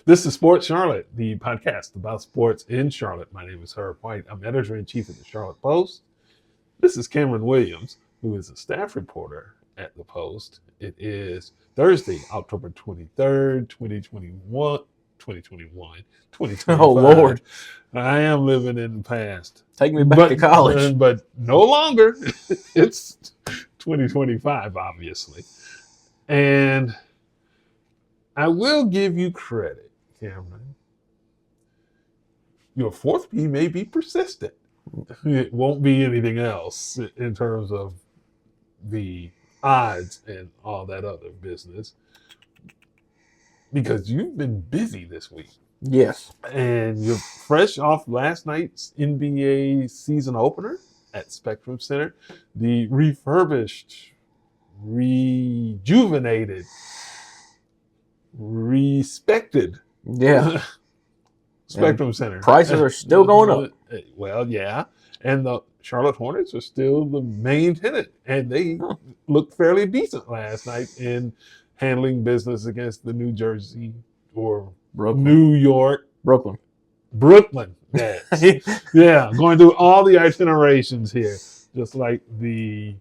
This is Sports Charlotte, the podcast about sports in Charlotte. My name is Herb White. I'm editor-in-chief of the Charlotte Post. This is Cameron Williams, who is a staff reporter at the Post. It is Thursday, October 23rd, 2021, 2021, Oh, 2025. Lord. I am living in the past. Take me back to college. But no longer. It's 2025, obviously. And I will give you credit, Cameron. Your fourth P may be persistent. It won't be anything else in terms of the odds and all that other business. Because you've been busy this week. Yes. And you're fresh off last night's NBA season opener at Spectrum Center. The refurbished, rejuvenated, respected Spectrum Center. Prices are still going up. Well, yeah. And the Charlotte Hornets are still the main tenant. And they looked fairly decent last night in handling business against the New Jersey or New York. Brooklyn. Yes. Yeah, going through all the itinerations here. Just like the...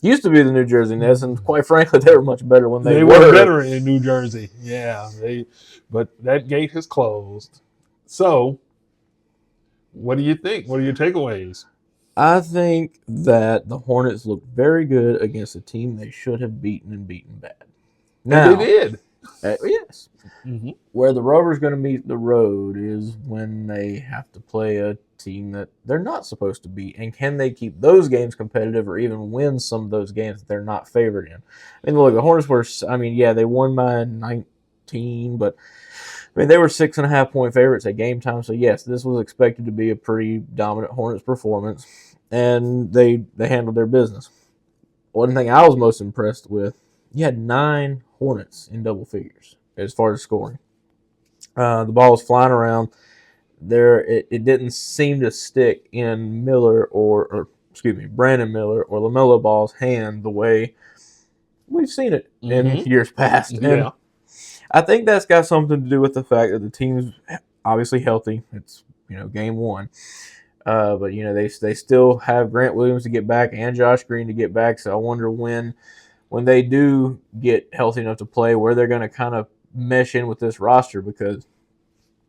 Used to be the New Jersey Nets, and quite frankly, they were much better when they were better in New Jersey. Yeah, but that gate has closed. So, what do you think? What are your takeaways? I think that the Hornets looked very good against a team they should have beaten and beaten bad. Now, and they did. Yes. Mm-hmm. Where the rubber's going to meet the road is when they have to play a team that they're not supposed to beat. And can they keep those games competitive or even win some of those games that they're not favored in? I mean, look, the Hornets were, they won by 19, but they were 6.5-point favorites at game time. So, yes, this was expected to be a pretty dominant Hornets performance. And they handled their business. One thing I was most impressed with, you had 9 Hornets in double figures as far as scoring. The ball was flying around. It didn't seem to stick in Brandon Miller or LaMelo Ball's hand the way we've seen it in years past. Yeah. And I think that's got something to do with the fact that the team's obviously healthy. It's game one. But they still have Grant Williams to get back and Josh Green to get back. So I wonder when they do get healthy enough to play, where they're going to kind of mesh in with this roster, because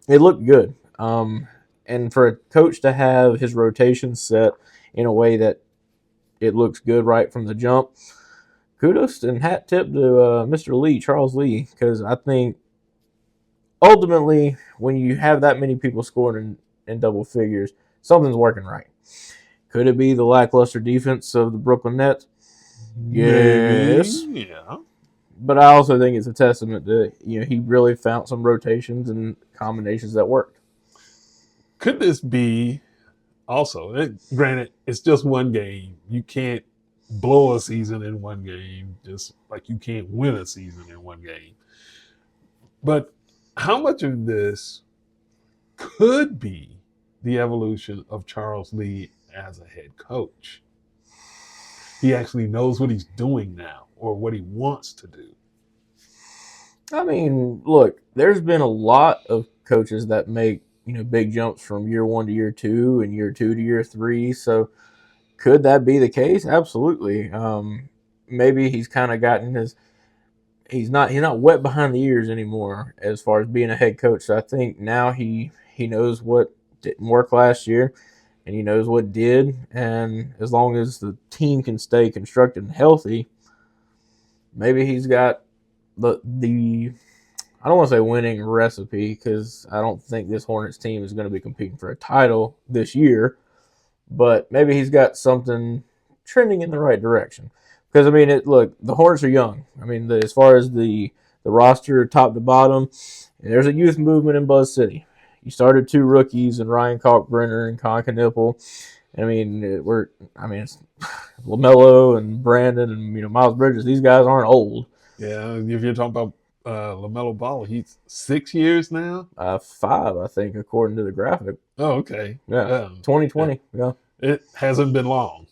it looked good. And for a coach to have his rotation set in a way that it looks good right from the jump, kudos and hat tip to Mr. Lee, Charles Lee, because I think ultimately when you have that many people scoring in double figures, something's working right. Could it be the lackluster defense of the Brooklyn Nets? Yes. Yeah. But I also think it's a testament to, he really found some rotations and combinations that worked. Could this be also, granted, it's just one game. You can't blow a season in one game, just like you can't win a season in one game. But how much of this could be the evolution of Charles Lee as a head coach? He actually knows what he's doing now or what he wants to do. I mean, look, there's been a lot of coaches that make, big jumps from year 1 to year 2 and year 2 to year 3. So could that be the case? Absolutely. Maybe he's kind of gotten he's not wet behind the ears anymore as far as being a head coach. So I think now he knows what didn't work last year. And he knows what did, and as long as the team can stay constructed and healthy, maybe he's got the I don't want to say winning recipe, because I don't think this Hornets team is going to be competing for a title this year, but maybe he's got something trending in the right direction. Because, the Hornets are young. As far as the roster top to bottom, there's a youth movement in Buzz City. You started 2 rookies and Ryan Kalkbrenner and Con Knipple. It's LaMelo and Brandon and Miles Bridges. These guys aren't old. Yeah, if you're talking about LaMelo Ball, he's 6 years now. 5, I think, according to the graphic. Oh, okay. Yeah, 2020. Yeah, it hasn't been long.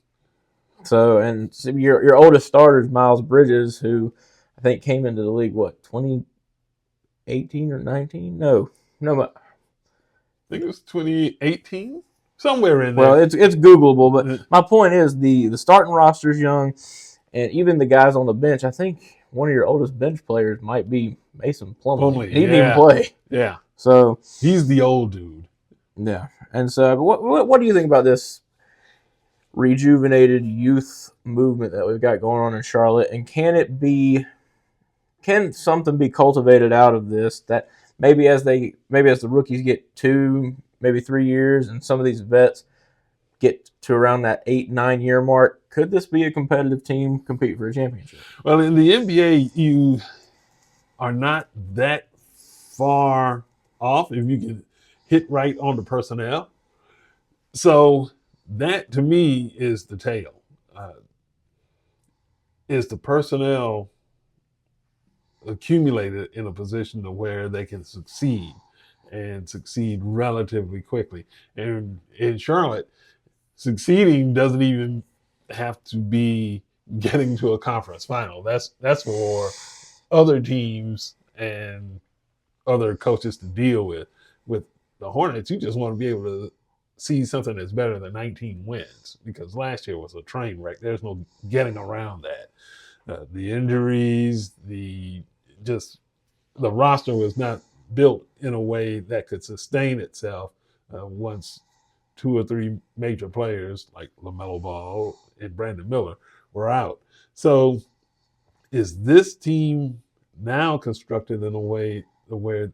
So, and your oldest starter is Miles Bridges, who I think came into the league 20 2018 or 19. No, but I think it was 2018, somewhere in well, there. it's Googleable. But my point is the starting roster's young, and even the guys on the bench. I think one of your oldest bench players might be Mason Plumlee, Plumlee, and he didn't even yeah, play. yeah. So He's the old dude. yeah, and so what do you think about this rejuvenated youth movement that we've got going on in Charlotte, and can something be cultivated out of this that maybe as the rookies get 2, maybe 3 years, and some of these vets get to around that 8-9 year mark, could this be a competitive team compete for a championship? Well, in the NBA, you are not that far off if you can hit right on the personnel. So that to me is the tale. Is the personnel accumulated in a position to where they can succeed and succeed relatively quickly? And in Charlotte, succeeding doesn't even have to be getting to a conference final. That's for other teams and other coaches to deal with. With the Hornets, you just want to be able to see something that's better than 19 wins, because last year was a train wreck. There's no getting around that. The injuries, the roster was not built in a way that could sustain itself once 2 or 3 major players like LaMelo Ball and Brandon Miller were out. So is this team now constructed in a way where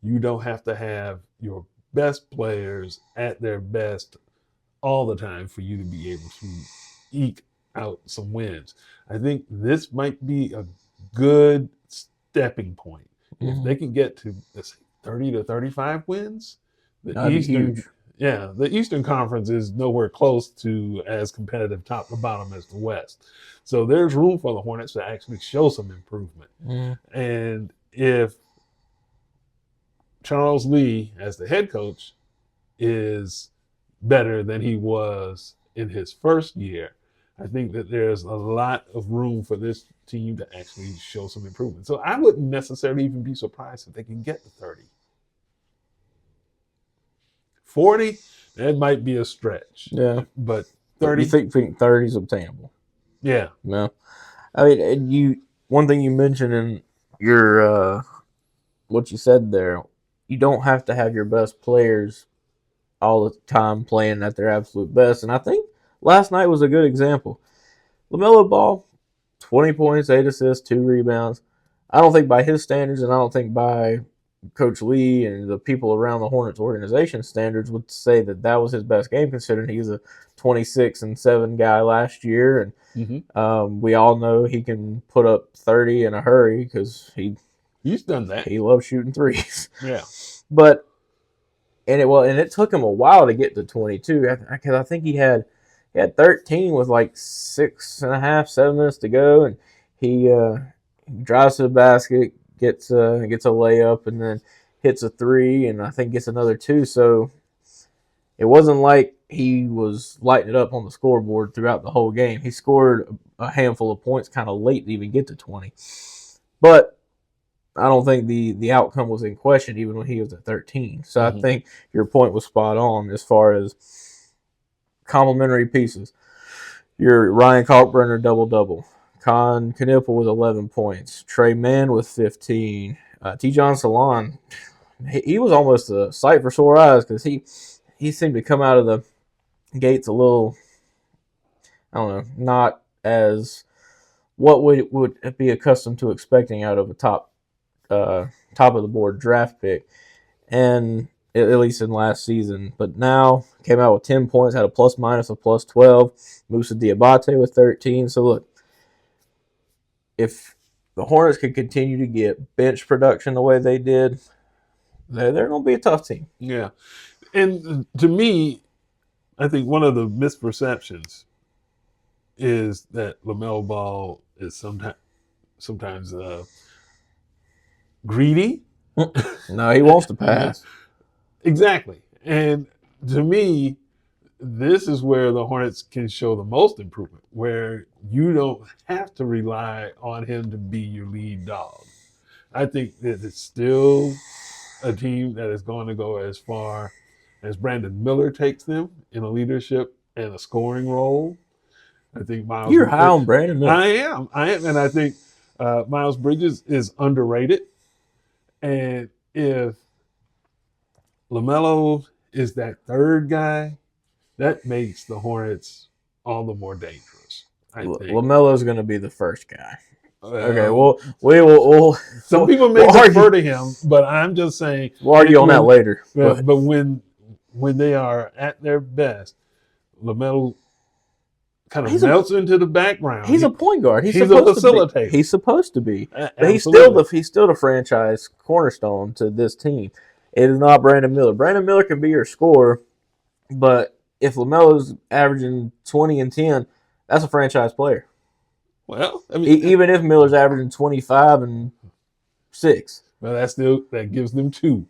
you don't have to have your best players at their best all the time for you to be able to eke out some wins? I think this might be a good stepping point. If they can get to, let's say, 30 to 35 wins, That'd be huge. the Eastern Conference is nowhere close to as competitive top to bottom as the West. So there's room for the Hornets to actually show some improvement. And if Charles Lee, as the head coach, is better than he was in his first year, I think that there's a lot of room for this team to actually show some improvement. So I wouldn't necessarily even be surprised if they can get to 30. 40, that might be a stretch. Yeah. But But 30, you think 30 is obtainable? yeah. No. I mean, one thing you mentioned in your what you said there, you don't have to have your best players all the time playing at their absolute best, and I think last night was a good example. LaMelo Ball, 20 points, 8 assists, 2 rebounds. I don't think by his standards, and I don't think by Coach Lee and the people around the Hornets organization standards, would say that that was his best game, considering he was a 26-7 guy last year, and we all know he can put up 30 in a hurry because he's done that. He loves shooting threes. Yeah. But it took him a while to get to 22, because I think he had 13 with like 6.5, 7 minutes to go, and he drives to the basket, gets a layup, and then hits a 3, and I think gets another 2. So it wasn't like he was lighting it up on the scoreboard throughout the whole game. He scored a handful of points kind of late to even get to 20. But I don't think the outcome was in question even when he was at 13. So I think your point was spot on as far as complementary pieces. Your Ryan Kalkbrenner double-double. Con Knipple with 11 points. Trey Mann with 15. T-John Salon, he was almost a sight for sore eyes because he seemed to come out of the gates a little, I don't know, not as what would be accustomed to expecting out of a top of the board draft pick, and at least in last season. But now came out with 10 points, had a plus minus of plus 12. Moussa Diabate with 13. So look, if the Hornets could continue to get bench production the way they did, they're going to be a tough team. Yeah. And to me, I think one of the misperceptions is that LaMelo Ball is sometimes greedy. No, he wants to pass. Exactly. And to me, this is where the Hornets can show the most improvement, where you don't have to rely on him to be your lead dog. I think that it's still a team that is going to go as far as Brandon Miller takes them in a leadership and a scoring role. I think Miles. You're high on Brandon Miller. I am, and I think Miles Bridges is underrated. And if LaMelo is that third guy, that makes the Hornets all the more dangerous. I think LaMelo's going to be the first guy. Okay, well, we'll some people may defer to him, but I'm just saying we'll argue on that later. But when they are at their best, LaMelo kind of melts into the background. He's a point guard. He's a facilitator. He's supposed to be. But he's still the franchise cornerstone to this team. It is not Brandon Miller. Brandon Miller can be your scorer, but if LaMelo's averaging 20 and 10, that's a franchise player. Well, I mean, even if Miller's averaging 25 and 6. Well, that gives them 2.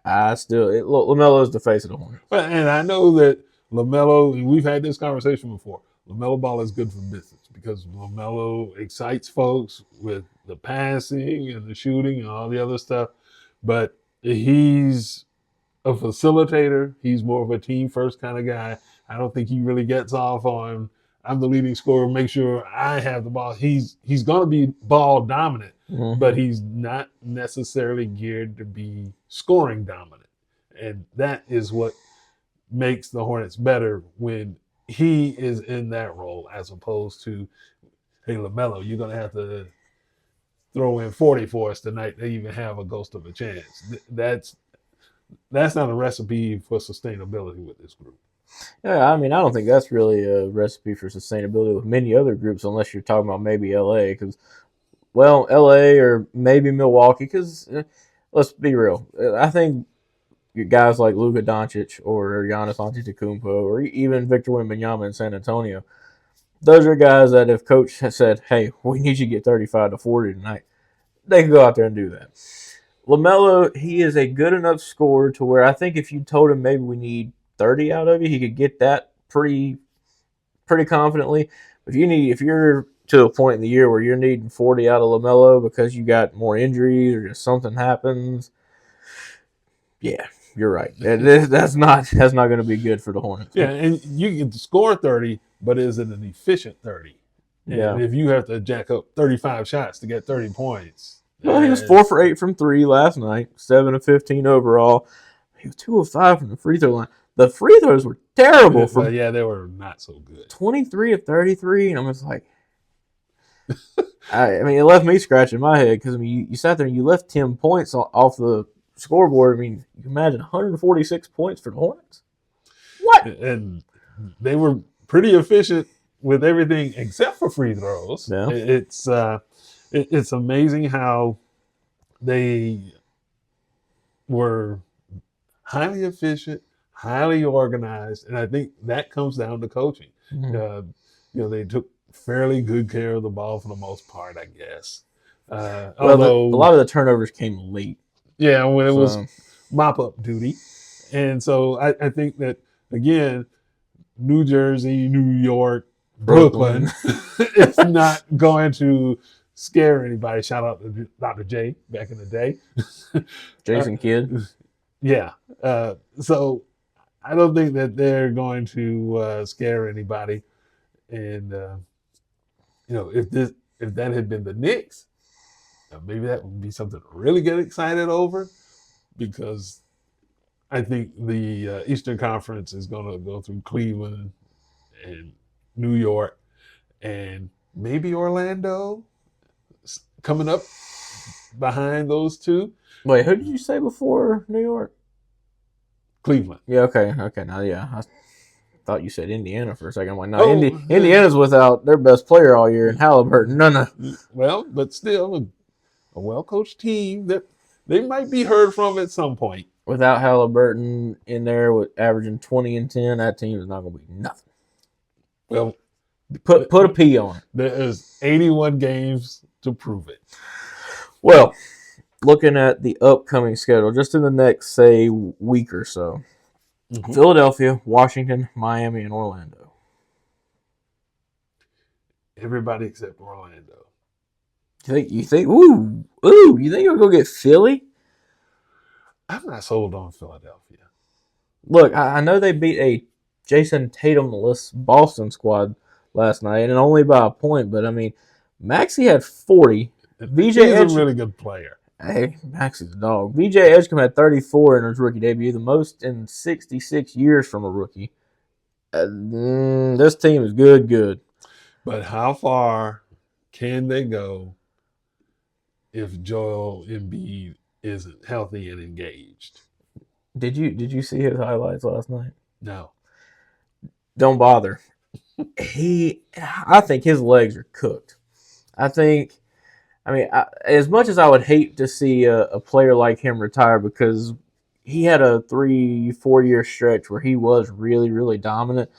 LaMelo is the face of the Hornets. And I know that LaMelo, and we've had this conversation before, LaMelo ball is good for business because LaMelo excites folks with the passing and the shooting and all the other stuff. But he's a facilitator. He's more of a team first kind of guy. I don't think he really gets off on, I'm the leading scorer, make sure I have the ball. He's going to be ball dominant, but he's not necessarily geared to be scoring dominant. And that is what makes the Hornets better when he is in that role as opposed to, hey, LaMelo, you're going to have to throw in 40 for us tonight to even have a ghost of a chance. That's not a recipe for sustainability with this group. Yeah, I mean, I don't think that's really a recipe for sustainability with many other groups unless you're talking about maybe LA. Because, well, LA or maybe Milwaukee because, let's be real, I think guys like Luka Doncic or Giannis Antetokounmpo or even Victor Wembanyama in San Antonio, those are guys that if coach has said, hey, we need you to get 35 to 40 tonight, they can go out there and do that. LaMelo, he is a good enough scorer to where I think if you told him maybe we need 30 out of you, he could get that pretty confidently. If you're to a point in the year where you're needing 40 out of LaMelo because you got more injuries or just something happens, yeah, you're right. That's not going to be good for the Hornets. Yeah, and you can score 30, but is it an efficient 30? And if you have to jack up 35 shots to get 30 points. Well, he was 4 for 8 from 3 last night, 7 of 15 overall. He was 2 of 5 from the free throw line. The free throws were terrible. They were not so good. 23 of 33, and I'm just like, I mean, it left me scratching my head because I mean, you sat there and you left 10 points off the scoreboard. I mean, you can imagine 146 points for the Hornets. What? And they were pretty efficient with everything except for free throws. Yeah. It's amazing how they were highly efficient, highly organized, and I think that comes down to coaching. Mm-hmm. They took fairly good care of the ball for the most part, I guess. Although a lot of the turnovers came late. Yeah, when it was mop-up duty. And so I think that, again, New Jersey, New York, Brooklyn is not going to scare anybody. Shout out to Dr. J back in the day. Jason Kidd. Yeah. So I don't think that they're going to scare anybody. And, if that had been the Knicks, maybe that would be something to really get excited over because I think the Eastern Conference is going to go through Cleveland and New York and maybe Orlando coming up behind those two. Wait, who did you say before New York? Cleveland. Yeah, okay. Now, yeah, I thought you said Indiana for a second. I'm like, no, Indiana's without their best player all year, and Halliburton. No. Well, but still, a well-coached team that they might be heard from at some point. Without Halliburton in there with averaging 20 and 10, that team is not going to be nothing. Well, put a P on it. There's 81 games to prove it. Well, looking at the upcoming schedule, just in the next, say, week or so, Philadelphia, Washington, Miami, and Orlando. Everybody except Orlando. You think you'll go get Philly? I'm not sold on Philadelphia. Look, I know they beat a Jason Tatum-less Boston squad last night, and only by a point. But I mean, Maxey had 40. VJ He's a Edge, really good player. hey, Maxey's a dog. VJ Edgecombe had 34 in his rookie debut, the most in 66 years from a rookie. This team is good. But how far can they go if Joel Embiid isn't healthy and engaged? Did you see his highlights last night? No. Don't bother. I think his legs are cooked. As much as I would hate to see a player like him retire because he had a 3-4 year stretch where he was really, really dominant,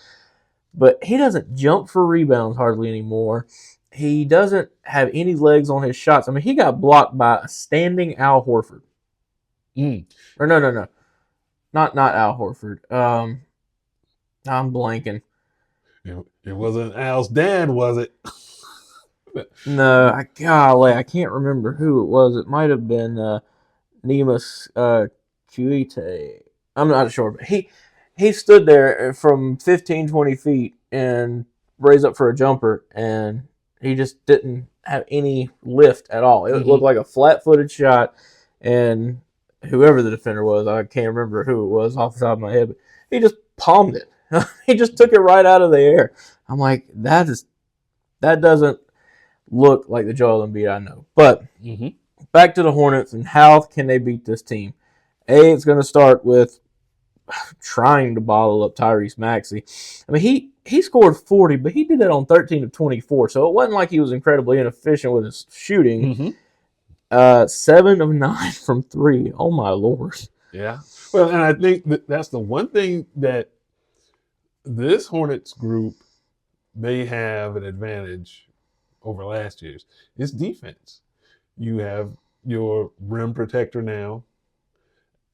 but he doesn't jump for rebounds hardly anymore. He doesn't have any legs on his shots. I mean, he got blocked by a standing Al Horford. Or no. Not Al Horford. I'm blanking. It wasn't Al's dad, was it? No, I can't remember who it was. It might have been Nemus Kuite. I'm not sure, but he stood there from 15, 20 feet and raised up for a jumper, and he just didn't have any lift at all. It looked like a flat-footed shot, and whoever the defender was, I can't remember who it was off the top of my head, but he just palmed it. He just took it right out of the air. I'm like, that doesn't look like the Joel Embiid I know. But back to the Hornets and how can they beat this team? It's going to start with trying to bottle up Tyrese Maxey. I mean, he scored 40, but he did it on 13 of 24, so it wasn't like he was incredibly inefficient with his shooting. 7 of 9 from 3. Oh, my Lord. Yeah. Well, and I think that's the one thing that this Hornets group may have an advantage over last year's. It's defense. You have your rim protector now,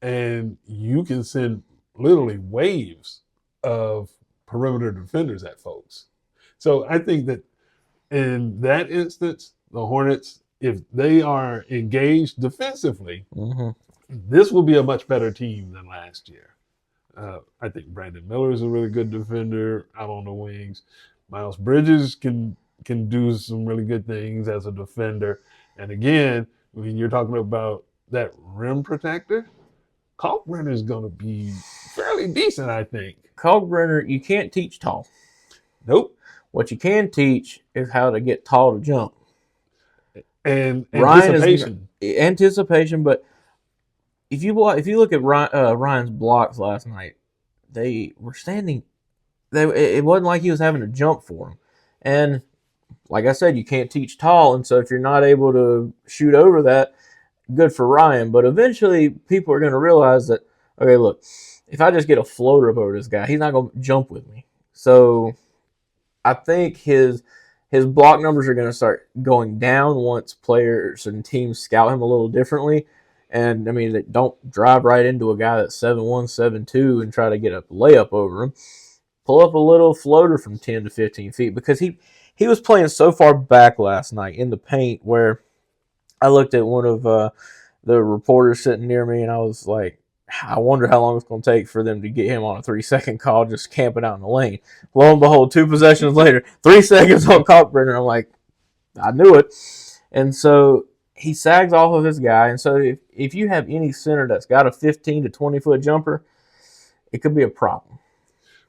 and you can send literally waves of perimeter defenders at folks. So I think that in that instance, the Hornets, if they are engaged defensively, this will be a much better team than last year. I think Brandon Miller is a really good defender out on the wings. Miles Bridges can do some really good things as a defender. And again, when you're talking about that rim protector, Kalkbrenner is going to be fairly decent, I think. Kalkbrenner, you can't teach tall. Nope. What you can teach is how to get tall to jump. And anticipation, but if you look at Ryan's blocks last night, they were standing. It wasn't like he was having to jump for them. And like I said, you can't teach tall, and so if you're not able to shoot over that, good for Ryan. But eventually, people are going to realize that, okay, look, if I just get a floater up over this guy, he's not going to jump with me. So I think his block numbers are going to start going down once players and teams scout him a little differently. And, I mean, don't drive right into a guy that's 7'1", 7'2", and try to get a layup over him. Pull up a little floater from 10 to 15 feet because he was playing so far back last night in the paint where I looked at one of the reporters sitting near me, and I was like, I wonder how long it's going to take for them to get him on a 3-second call just camping out in the lane. Lo and behold, 2 possessions later, 3 seconds on Kalkbrenner. I'm like, I knew it. And so he sags off of his guy. And so if you have any center that's got a 15 to 20-foot jumper, it could be a problem.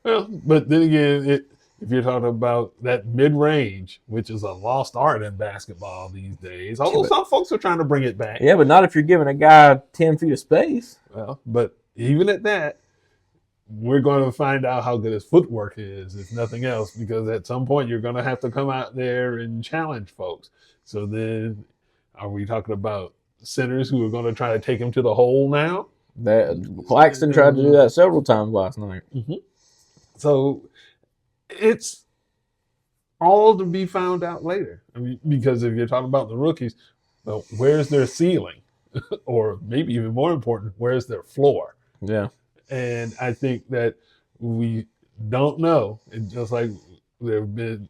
Well, but then again, if you're talking about that mid-range, which is a lost art in basketball these days, although some folks are trying to bring it back. Yeah, but not if you're giving a guy 10 feet of space. Well, but even at that, we're going to find out how good his footwork is, if nothing else, because at some point you're going to have to come out there and challenge folks. So then are we talking about centers who are going to try to take him to the hole now? Claxton tried to do that several times last night. So it's all to be found out later. I mean, because if you're talking about the rookies, well, where's their ceiling? Or maybe even more important, where's their floor? Yeah. And I think that we don't know. And just like there have been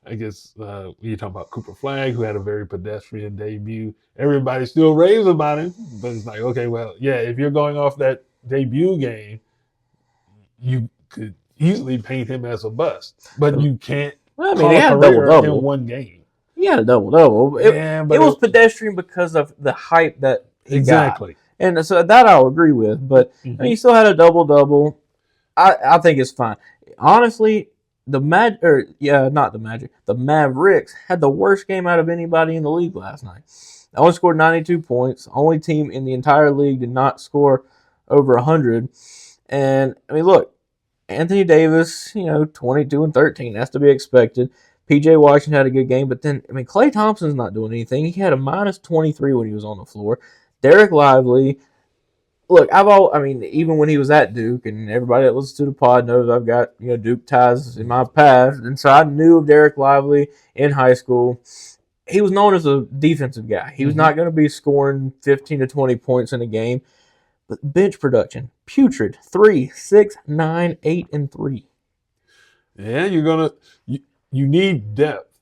I guess you talk about Cooper Flag, who had a very pedestrian debut. Everybody still raves about him, but it's like, okay, well, yeah, if you're going off that debut game, you could easily paint him as a bust, but you can't Well, I mean, he call a had a double career in double. one game. He had a double double. Yeah, It but was pedestrian because of the hype that he got, exactly. and so that I'll agree with. But I mean, he still had a double double. I think it's fine. Honestly, not the Magic. The Mavericks had the worst game out of anybody in the league last night. They only scored 92 points. Only team in the entire league did not score over 100. And I mean, look, Anthony Davis, 22 and 13. That's to be expected. PJ Washington had a good game, but then, I mean, Klay Thompson's not doing anything. He had a minus 23 when he was on the floor. Derek Lively, look, even when he was at Duke, and everybody that listens to the pod knows I've got, Duke ties in my past, and so I knew of Derek Lively in high school. He was known as a defensive guy. He was not going to be scoring 15 to 20 points in a game. But bench production, putrid, 3, 6, 9, 8, and 3. Yeah, you need depth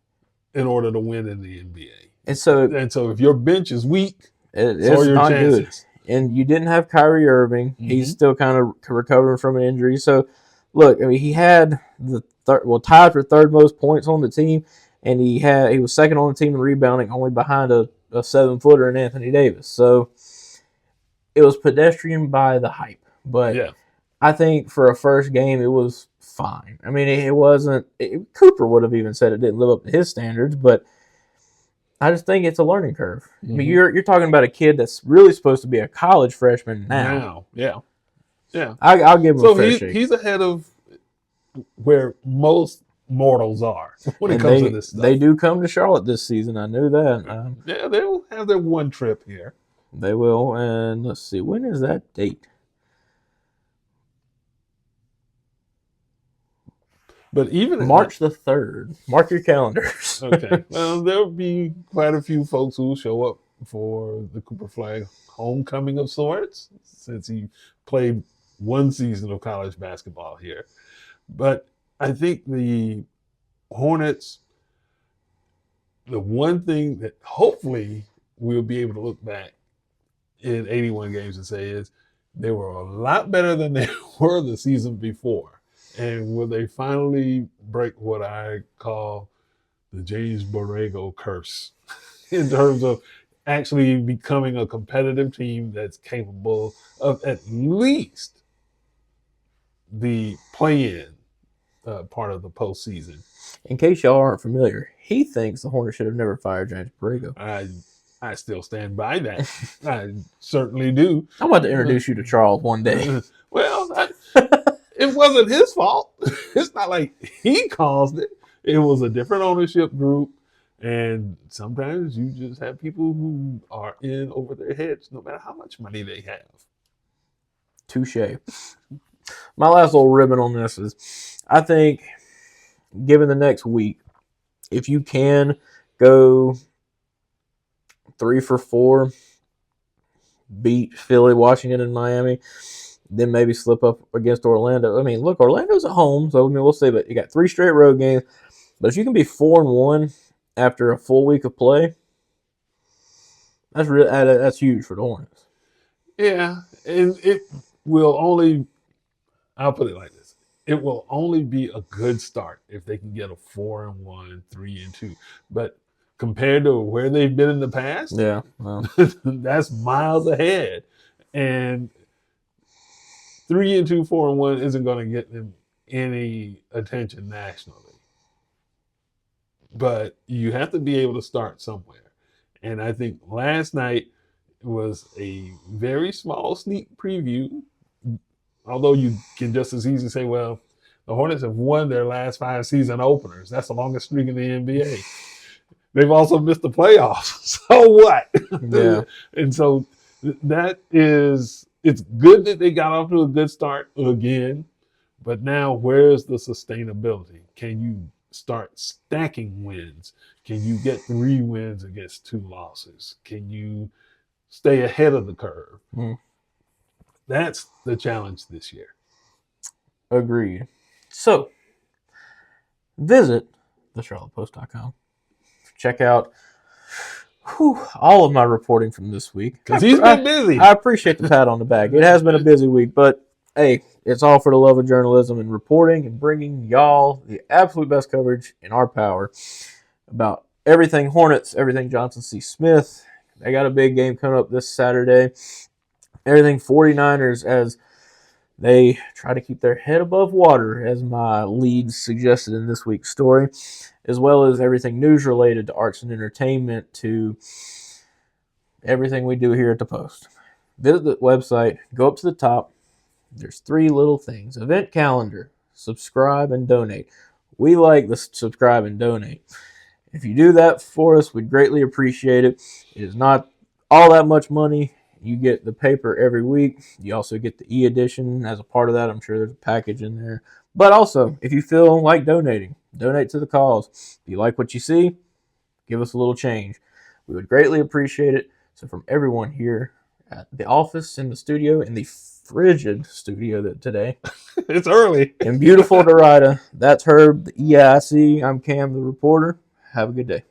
in order to win in the NBA. And so if your bench is weak, it's your not chances. good. And you didn't have Kyrie Irving. He's still kind of recovering from an injury. So, look, I mean, he had tied for third most points on the team, and he was second on the team in rebounding, only behind a 7-footer in Anthony Davis. So it was pedestrian by the hype, but Yeah. I think for a first game it was fine. I mean, it wasn't. Cooper would have even said it didn't live up to his standards, but I just think it's a learning curve. I mean, you're talking about a kid that's really supposed to be a college freshman now. Yeah. I'll give him a fair shake. He's ahead of where most mortals are when it And comes to this stuff. They do come to Charlotte this season. I knew that. Yeah, they'll have their one trip here. They will. And let's see, when is that date? But even March the 3rd. Mark your calendars. Okay. Well, there'll be quite a few folks who will show up for the Cooper Flag homecoming of sorts, since he played one season of college basketball here. But I think the Hornets, the one thing that hopefully we'll be able to look back in 81 games and say is they were a lot better than they were the season before. And will they finally break what I call the James Borrego curse in terms of actually becoming a competitive team that's capable of at least the play-in part of the postseason? In case y'all aren't familiar, he thinks the Hornets should have never fired James Borrego. I still stand by that. I certainly do. I'm about to introduce you to Charles one day. Well, it wasn't his fault. It's not like he caused it. It was a different ownership group. And sometimes you just have people who are in over their heads no matter how much money they have. Touche. My last little ribbon on this is, I think, given the next week, if you can go 3 for 4, beat Philly, Washington, and Miami, then maybe slip up against Orlando. I mean, look, Orlando's at home, so I mean, we'll see. But you got 3 straight road games. But if you can be 4-1 after a full week of play, that's huge for the Hornets. Yeah, and it will only, I'll put it like this. It will only be a good start if they can get a 4-1, 3-2. But compared to where they've been in the past, yeah, well, that's miles ahead. And 3-2, 4-1 isn't going to get them any attention nationally. But you have to be able to start somewhere. And I think last night was a very small sneak preview. Although you can just as easily say, well, the Hornets have won their last 5 season openers. That's the longest streak in the NBA. They've also missed the playoffs. So what? Yeah. And so it's good that they got off to a good start again. But now where's the sustainability? Can you start stacking wins? Can you get 3 wins against 2 losses? Can you stay ahead of the curve? That's the challenge this year. Agreed. So, visit thecharlottepost.com. Check out all of my reporting from this week. Because he's been busy. I appreciate the pat on the back. It has been a busy week, but hey, it's all for the love of journalism and reporting and bringing y'all the absolute best coverage in our power about everything Hornets, everything Johnson C. Smith. They got a big game coming up this Saturday. Everything 49ers as they try to keep their head above water, as my leads suggested in this week's story, as well as everything news related to arts and entertainment to everything we do here at the Post. Visit the website, go up to the top. There's 3 little things: event calendar, subscribe, and donate. We like the subscribe and donate. If you do that for us, we'd greatly appreciate it. It is not all that much money. You get the paper every week. You also get the e-edition as a part of that. I'm sure there's a package in there. But also, if you feel like donating, donate to the cause. If you like what you see, give us a little change. We would greatly appreciate it. So from everyone here at the office, in the studio, in the frigid studio today. It's early. In beautiful Dorada, that's Herb, the EIC. I'm Cam, the reporter. Have a good day.